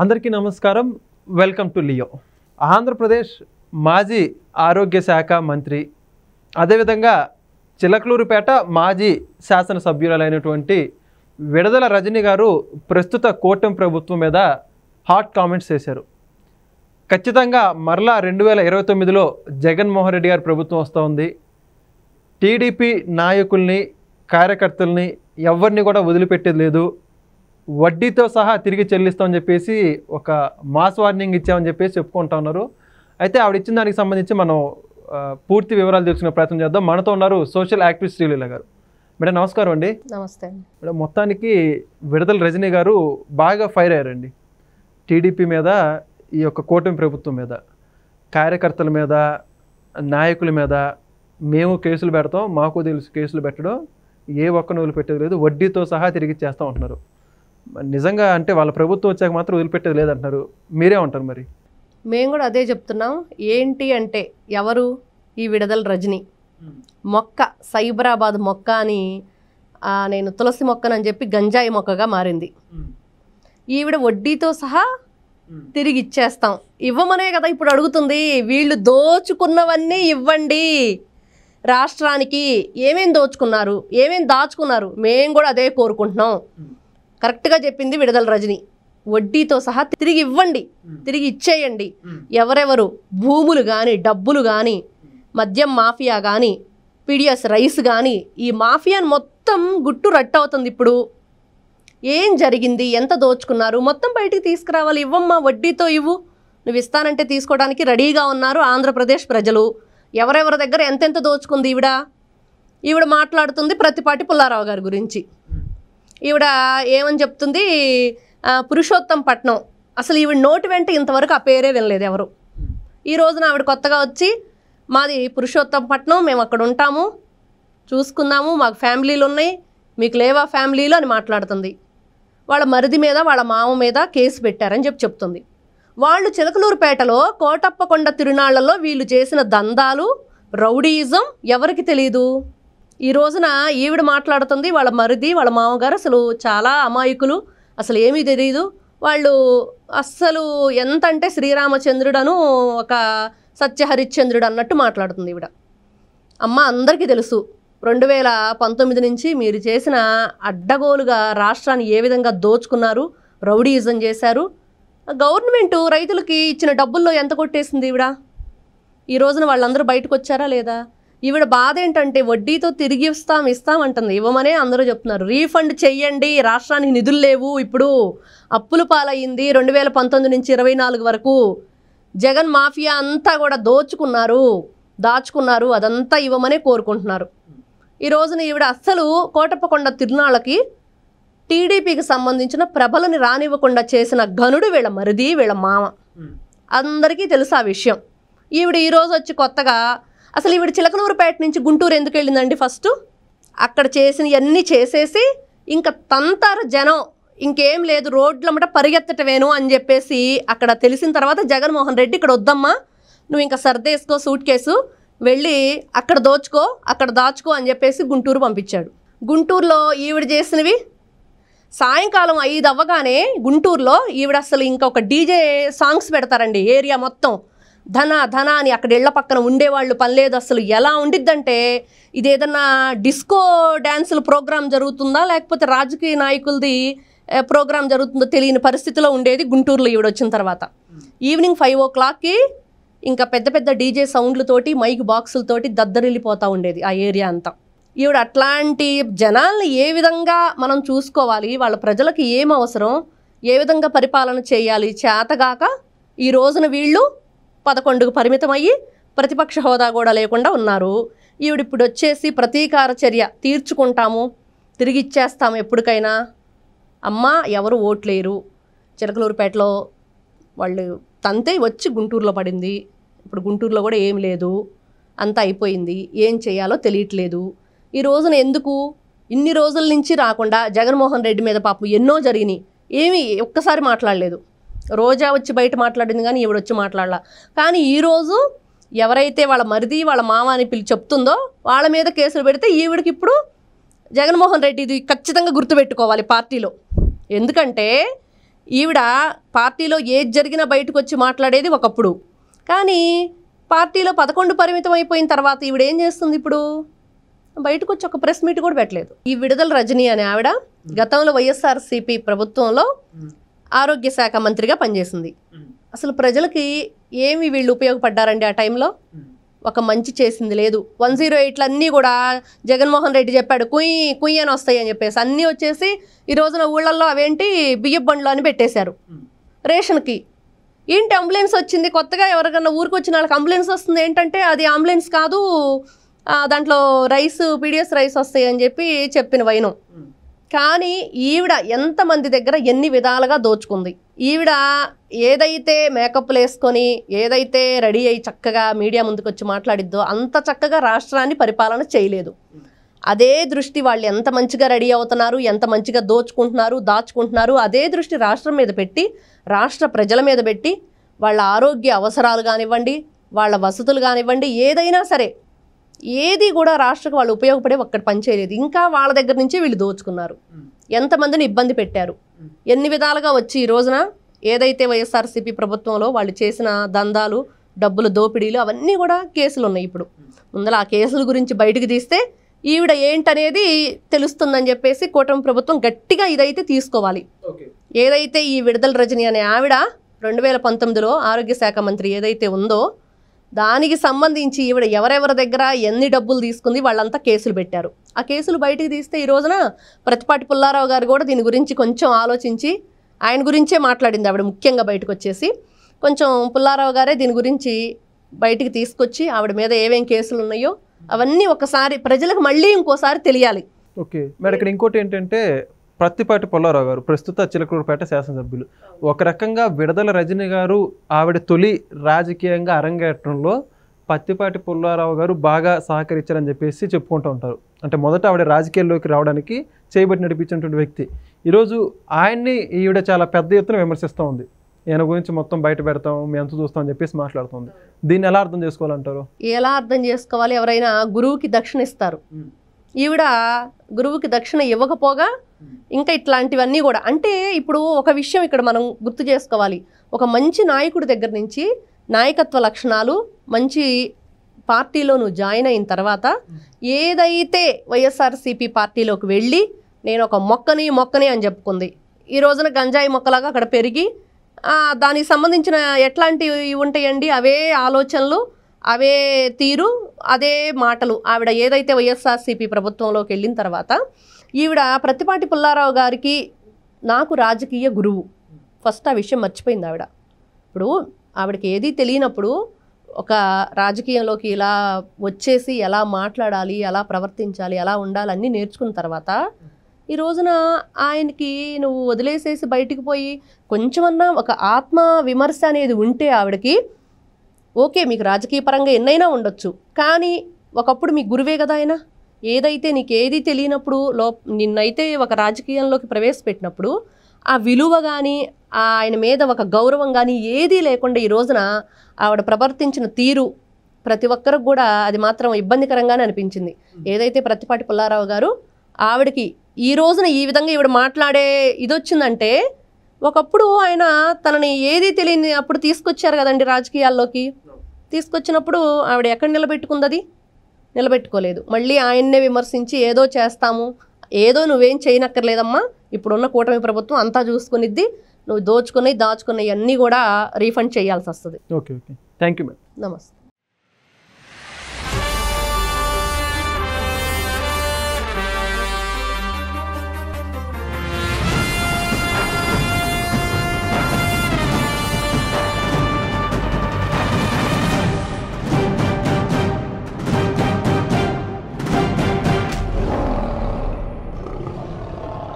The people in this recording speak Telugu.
అందరికీ నమస్కారం. Welcome to Leo. ఆంధ్రప్రదేశ్ మాజీ ఆరోగ్య శాఖ మంత్రి, అదేవిధంగా చిలకలూరుపేట మాజీ శాసనసభ్యురాలైనటువంటి విడదల రజని గారు ప్రస్తుత కూటమి ప్రభుత్వం మీద హాట్ కామెంట్స్ చేశారు. ఖచ్చితంగా మరలా 2029లో జగన్మోహన్ రెడ్డి గారి ప్రభుత్వం వస్తూ ఉంది. టీడీపీ నాయకుల్ని, కార్యకర్తల్ని ఎవరిని కూడా వదిలిపెట్టేది లేదు, వడ్డీతో సహా తిరిగి చెల్లిస్తామని చెప్పేసి ఒక మాస్ వార్నింగ్ ఇచ్చామని చెప్పేసి చెప్పుకుంటా ఉన్నారు. అయితే ఆవిడ ఇచ్చిన దానికి సంబంధించి మనం పూర్తి వివరాలు తెలుసుకునే ప్రయత్నం చేద్దాం. మనతో ఉన్నారు సోషల్ యాక్టివిస్ట్ శ్రీలీల గారు. మేడం నమస్కారం అండి. నమస్తే మేడం, మొత్తానికి విడదల రజని గారు బాగా ఫైర్ అయ్యారండి టీడీపీ మీద, ఈ యొక్క కూటమి ప్రభుత్వం మీద, కార్యకర్తల మీద, నాయకుల మీద. మేము కేసులు పెడతాం, మాకు తెలుసు కేసులు పెట్టడం, ఏ ఒక్కరిని వదిలిపెట్టేది లేదు, వడ్డీతో సహా తిరిగి చేస్తూ ఉంటున్నారు. నిజంగా అంటే వాళ్ళ ప్రభుత్వం వచ్చాక మాత్రం వదిలిపెట్టేది లేదంటున్నారు. మీరే ఉంటారు మరి? మేము కూడా అదే చెప్తున్నాం. ఏంటి అంటే ఎవరు ఈ విడదల రజని మొక్క, సైబరాబాద్ మొక్క అని నేను తులసి మొక్కనని చెప్పి గంజాయి మొక్కగా మారింది. ఈవిడ వడ్డీతో సహా తిరిగి ఇచ్చేస్తాం, ఇవ్వమనే కదా ఇప్పుడు అడుగుతుంది. వీళ్ళు దోచుకున్నవన్నీ ఇవ్వండి, రాష్ట్రానికి ఏమేం దోచుకున్నారు, ఏమేం దాచుకున్నారు, మేము కూడా అదే కోరుకుంటున్నాం. కరెక్ట్గా చెప్పింది విడదల రజని. వడ్డీతో సహా తిరిగి ఇవ్వండి, తిరిగి ఇచ్చేయండి. ఎవరెవరు భూములు కానీ, డబ్బులు కానీ, మద్యం మాఫియా కానీ, పీడిఎస్ రైస్ కానీ, ఈ మాఫియాని మొత్తం గుట్టు రట్టవుతుంది. ఇప్పుడు ఏం జరిగింది, ఎంత దోచుకున్నారు మొత్తం బయటికి తీసుకురావాలి. ఇవ్వమ్మా, వడ్డీతో ఇవ్వు. నువ్వు ఇస్తానంటే తీసుకోవడానికి రెడీగా ఉన్నారు ఆంధ్రప్రదేశ్ ప్రజలు. ఎవరెవరి దగ్గర ఎంతెంత దోచుకుంది ఈవిడ మాట్లాడుతుంది ప్రతిపాటి పుల్లారావు గారి గురించి. ఈవిడ ఏమని చెప్తుంది, పురుషోత్తం పట్నం. అసలు ఈవిడ నోటి వెంట ఇంతవరకు ఆ పేరే వినలేదు ఎవరు. ఈ రోజున ఆవిడ కొత్తగా వచ్చి మాది పురుషోత్తం పట్నం, మేము అక్కడ ఉంటాము, చూసుకుందాము, మాకు ఫ్యామిలీలు ఉన్నాయి, మీకు లేవా ఫ్యామిలీలు అని మాట్లాడుతుంది. వాళ్ళ మరిది మీద, వాళ్ళ మామ మీద కేసు పెట్టారని చెప్తుంది. వాళ్ళు చిలకలూరుపేటలో కోటప్పకొండ తిరునాళ్లలో వీళ్ళు చేసిన దందాలు, రౌడీయిజం ఎవరికి తెలీదు. ఈ రోజున ఈవిడ మాట్లాడుతుంది వాళ్ళ మరిది, వాళ్ళ మామగారు అసలు చాలా అమాయకులు, అసలు ఏమీ తెలియదు వాళ్ళు. అస్సలు ఎంత అంటే శ్రీరామచంద్రుడను ఒక సత్యహరిశ్చంద్రుడు అన్నట్టు మాట్లాడుతుంది ఈవిడ. అమ్మ, అందరికీ తెలుసు 2019 నుంచి మీరు చేసిన అడ్డగోలుగా రాష్ట్రాన్ని ఏ విధంగా దోచుకున్నారు, రౌడీయిజం చేశారు. గవర్నమెంట్ రైతులకి ఇచ్చిన డబ్బుల్లో ఎంత కొట్టేసింది ఈవిడ. ఈ రోజున వాళ్ళందరూ బయటకు వచ్చారా లేదా? ఈవిడ బాధ ఏంటంటే వడ్డీతో తిరిగి ఇస్తామంటుంది. ఇవ్వమనే అందరూ చెప్తున్నారు. రీఫండ్ చెయ్యండి, రాష్ట్రానికి నిధులు లేవు, ఇప్పుడు అప్పుల పాలయ్యింది. 2019 నుంచి 24 వరకు జగన్ మాఫియా అంతా కూడా దాచుకున్నారు, అదంతా ఇవ్వమనే కోరుకుంటున్నారు. ఈ రోజున ఈవిడ అస్సలు కోటప్పకొండ తిరునాళ్ళకి టీడీపీకి సంబంధించిన ప్రభలని రానివ్వకుండా చేసిన ఘనుడు వీళ్ళ మరిది, వీళ్ళ మామ. అందరికీ తెలుసు ఆ విషయం. ఈవిడ ఈరోజు వచ్చి కొత్తగా అసలు ఈవిడ చిలకలూరుపేట నుంచి గుంటూరు ఎందుకు వెళ్ళిందండి? ఫస్ట్ అక్కడ చేసినవన్నీ చేసేసి ఇంకా తంతారు జనం, ఇంకేం లేదు, రోడ్లమ్మట పరిగెత్తటమేను అని చెప్పేసి అక్కడ తెలిసిన తర్వాత జగన్మోహన్ రెడ్డి ఇక్కడ వద్దమ్మా, నువ్వు ఇంకా సర్దేసుకో సూట్ కేసు, వెళ్ళి అక్కడ దాచుకో అని చెప్పేసి గుంటూరు పంపించాడు. గుంటూరులో ఈవిడ చేసినవి సాయంకాలం 5 అవ్వగానే గుంటూరులో ఈవిడ అసలు ఇంకా ఒక డీజే సాంగ్స్ పెడతారండి. ఏరియా మొత్తం ధన అని అక్కడ ఇళ్ల పక్కన ఉండేవాళ్ళు పని లేదు. అసలు ఎలా ఉండిద్దంటే ఇదేదన్నా డిస్కో డ్యాన్సుల ప్రోగ్రాం జరుగుతుందా, లేకపోతే రాజకీయ నాయకులది ప్రోగ్రాం జరుగుతుందో తెలియని పరిస్థితిలో ఉండేది గుంటూరులో ఈవిడ వచ్చిన తర్వాత. ఈవినింగ్ 5 o'clockకి ఇంకా పెద్ద పెద్ద డీజే సౌండ్లతోటి, మైక్ బాక్సులతోటి దద్దరిల్లిపోతూ ఉండేది ఆ ఏరియా అంతా. ఈవిడ అట్లాంటి జనాల్ని ఏ విధంగా మనం చూసుకోవాలి, వాళ్ళ ప్రజలకు ఏం అవసరం, ఏ విధంగా పరిపాలన చేయాలి చేతగాక ఈ రోజున వీళ్ళు 11కు పరిమితం అయ్యి ప్రతిపక్ష హోదా కూడా లేకుండా ఉన్నారు. ఈవిడ ఇప్పుడు వచ్చేసి ప్రతీకార చర్య తీర్చుకుంటాము, తిరిగి ఇచ్చేస్తాము ఎప్పటికైనా. అమ్మ, ఎవరు ఓట్లేరు, చిలకలూరుపేటలో వాళ్ళు తంతే వచ్చి గుంటూరులో పడింది. ఇప్పుడు గుంటూరులో కూడా ఏం లేదు, అంతా అయిపోయింది, ఏం చేయాలో తెలియట్లేదు. ఈ రోజున ఎందుకు ఇన్ని రోజుల నుంచి రాకుండా జగన్మోహన్ రెడ్డి మీద పాపం ఎన్నో జరిగినాయి, ఏమీ ఒక్కసారి మాట్లాడలేదు. రోజా వచ్చి బయట మాట్లాడింది కానీ ఈవిడ వచ్చి మాట్లాడలా. కానీ ఈరోజు ఎవరైతే వాళ్ళ మరిది, వాళ్ళ మామ అని చెప్తుందో వాళ్ళ మీద కేసులు పెడితే ఈవిడికి ఇప్పుడు జగన్మోహన్ రెడ్డి ఇది ఖచ్చితంగా గుర్తుపెట్టుకోవాలి పార్టీలో. ఎందుకంటే ఈవిడ పార్టీలో ఏది జరిగినా బయటకు వచ్చి మాట్లాడేది ఒకప్పుడు, కానీ పార్టీలో 11 పరిమితం అయిపోయిన తర్వాత ఈవిడ ఏం చేస్తుంది? ఇప్పుడు బయటకు వచ్చి ఒక ప్రెస్ మీట్ కూడా పెట్టలేదు. ఈ విడుదల రజని అనే ఆవిడ గతంలో వైఎస్ఆర్సీపీ ప్రభుత్వంలో ఆరోగ్య శాఖ మంత్రిగా పనిచేసింది. అసలు ప్రజలకి ఏమి వీళ్ళు ఉపయోగపడ్డారండి ఆ టైంలో? ఒక మంచి చేసింది లేదు. 108 అన్నీ కూడా జగన్మోహన్ రెడ్డి చెప్పాడు కుయ్ కుయ్ అని వస్తాయి అని చెప్పేసి అన్నీ వచ్చేసి ఈ రోజున ఊళ్ళల్లో అవేంటి బియ్యం బండ్లు అని పెట్టేశారు. రేషన్కి ఏంటి అంబులెన్స్ వచ్చింది కొత్తగా, ఎవరికన్నా ఊరికి వచ్చిన వాళ్ళకి అంబులెన్స్ వస్తుంది, ఏంటంటే అది అంబులెన్స్ కాదు, దాంట్లో రైస్ పీడిఎస్ రైస్ వస్తాయి అని చెప్పి చెప్పిన వైనం. కానీ ఈవిడ ఎంతమంది దగ్గర ఎన్ని విధాలుగా దోచుకుంది. ఈవిడ ఏదైతే మేకప్లు వేసుకొని ఏదైతే రెడీ అయ్యి చక్కగా మీడియా ముందుకు వచ్చి మాట్లాడిద్దో అంత చక్కగా రాష్ట్రాన్ని పరిపాలన చేయలేదు. అదే దృష్టి వాళ్ళు ఎంత మంచిగా రెడీ అవుతున్నారు, ఎంత మంచిగా దోచుకుంటున్నారు దాచుకుంటున్నారు, అదే దృష్టి రాష్ట్రం మీద పెట్టి రాష్ట్ర ప్రజల మీద పెట్టి వాళ్ళ ఆరోగ్య అవసరాలు కానివ్వండి, వాళ్ళ వసతులు కానివ్వండి, ఏదైనా సరే ఏది కూడా రాష్ట్రకు వాళ్ళు ఉపయోగపడే ఒక్కటి పని చేయలేదు. ఇంకా వాళ్ళ దగ్గర నుంచి వీళ్ళు దోచుకున్నారు, ఎంతమందిని ఇబ్బంది పెట్టారు, ఎన్ని విధాలుగా వచ్చి ఈ రోజున ఏదైతే వైఎస్ఆర్సీపీ ప్రభుత్వంలో వాళ్ళు చేసిన దందాలు, డబ్బులు దోపిడీలు అవన్నీ కూడా కేసులు ఉన్నాయి. ఇప్పుడు ముందర ఆ కేసుల గురించి బయటకు తీస్తే ఈవిడ ఏంటనేది తెలుస్తుందని చెప్పేసి కూటమి ప్రభుత్వం గట్టిగా ఇదైతే తీసుకోవాలి. ఏదైతే ఈ విడుదల రజని అనే ఆవిడ 2019లో ఆరోగ్య శాఖ మంత్రి ఏదైతే ఉందో దానికి సంబంధించి ఈవిడ ఎవరెవరి దగ్గర ఎన్ని డబ్బులు తీసుకుంది వాళ్ళంతా కేసులు పెట్టారు. ఆ కేసులు బయటికి తీస్తే ఈ రోజున ప్రతిపాటి పుల్లారావు గారు కూడా దీని గురించి కొంచెం ఆలోచించి ఆయన గురించే మాట్లాడింది ఆవిడ. ముఖ్యంగా బయటకు వచ్చేసి కొంచెం పుల్లారావు గారే దీని గురించి బయటికి తీసుకొచ్చి ఆవిడ మీద ఏమేం కేసులు ఉన్నాయో అవన్నీ ఒకసారి ప్రజలకు మళ్ళీ ఇంకోసారి తెలియాలి. ఓకే మేడం, ఇక్కడ ఇంకోటి ఏంటంటే ప్రత్తిపాటి పుల్లారావు గారు ప్రస్తుత చిలకలూరుపేట శాసనసభ్యులు. ఒక రకంగా విడుదల రజని గారు ఆవిడ తొలి రాజకీయంగా అరంగేట్రంలో ప్రత్తిపాటి పుల్లారావు గారు బాగా సహకరించారని చెప్పేసి చెప్పుకుంటూ ఉంటారు. అంటే మొదట ఆవిడ రాజకీయాల్లోకి రావడానికి చేయబట్టి నడిపించినటువంటి వ్యక్తి. ఈరోజు ఆయన్ని ఈవిడ చాలా పెద్ద ఎత్తున విమర్శిస్తూ ఉంది. ఈయన గురించి మొత్తం బయట పెడతాం, మేము ఎంత చూస్తాం అని చెప్పేసి మాట్లాడుతుంది. దీన్ని ఎలా అర్థం చేసుకోవాలంటారు? ఎలా అర్థం చేసుకోవాలి? ఎవరైనా గురువుకి దక్షిణ ఇస్తారు, ఈవిడ గురువుకి దక్షిణ ఇవ్వకపోగా ఇంకా ఇట్లాంటివన్నీ కూడా. అంటే ఇప్పుడు ఒక విషయం ఇక్కడ మనం గుర్తు చేసుకోవాలి. ఒక మంచి నాయకుడి దగ్గర నుంచి నాయకత్వ లక్షణాలు, మంచి పార్టీలో నువ్వు జాయిన్ అయిన తర్వాత ఏదైతే వైఎస్ఆర్సీపీ పార్టీలోకి వెళ్ళి నేను ఒక మొక్కని అని చెప్పుకుంది, ఈ రోజున గంజాయి మొక్కలాగా అక్కడ పెరిగి దానికి సంబంధించిన ఎట్లాంటివి ఉంటాయండి, అవే ఆలోచనలు, అవే తీరు, అదే మాటలు. ఆవిడ ఏదైతే వైఎస్ఆర్సీపీ ప్రభుత్వంలోకి వెళ్ళిన తర్వాత ఈవిడ ప్రత్తిపాటి పుల్లారావు గారికి నాకు రాజకీయ గురువు, ఫస్ట్ ఆ విషయం మర్చిపోయింది ఆవిడ. ఇప్పుడు ఆవిడకి ఏదీ తెలియనప్పుడు ఒక రాజకీయంలోకి ఇలా వచ్చేసి ఎలా మాట్లాడాలి, ఎలా ప్రవర్తించాలి, ఎలా ఉండాలి అన్నీ నేర్చుకున్న తర్వాత ఈ రోజున ఆయనకి నువ్వు వదిలేసేసి బయటికి పోయి కొంచెమన్నా ఒక ఆత్మ విమర్శ అనేది ఉంటే ఆవిడకి ఓకే, మీకు రాజకీయ పరంగా ఎన్నైనా ఉండొచ్చు, కానీ ఒకప్పుడు మీ గురువే కదా ఆయన. ఏదైతే నీకు ఏది తెలియనప్పుడు నిన్నైతే ఒక రాజకీయంలోకి ప్రవేశపెట్టినప్పుడు ఆ విలువ కానీ ఆయన మీద ఒక గౌరవం కానీ ఏదీ లేకుండా ఈ రోజున ఆవిడ ప్రవర్తించిన తీరు ప్రతి ఒక్కరికి కూడా అది మాత్రం ఇబ్బందికరంగానే అనిపించింది. ఏదైతే ప్రత్తిపాటి పుల్లారావు గారు ఆవిడకి ఈ రోజున ఈ విధంగా ఈవిడ మాట్లాడే ఇది వచ్చిందంటే ఒకప్పుడు ఆయన తనని ఏదీ తెలియని అప్పుడు తీసుకొచ్చారు కదండి రాజకీయాల్లోకి. తీసుకొచ్చినప్పుడు ఆవిడ ఎక్కడ నిలబెట్టుకుంది? అది నిలబెట్టుకోలేదు. మళ్ళీ ఆయన్నే విమర్శించి ఏదో చేస్తాము, ఏదో నువ్వేం చేయనక్కర్లేదమ్మా, ఇప్పుడున్న కూటమి ప్రభుత్వం అంతా చూసుకునిద్ది, నువ్వు దోచుకుని దాచుకున్నవి అన్నీ కూడా రీఫండ్ చేయాల్సి వస్తుంది. Okay, thank you madam. నమస్తే.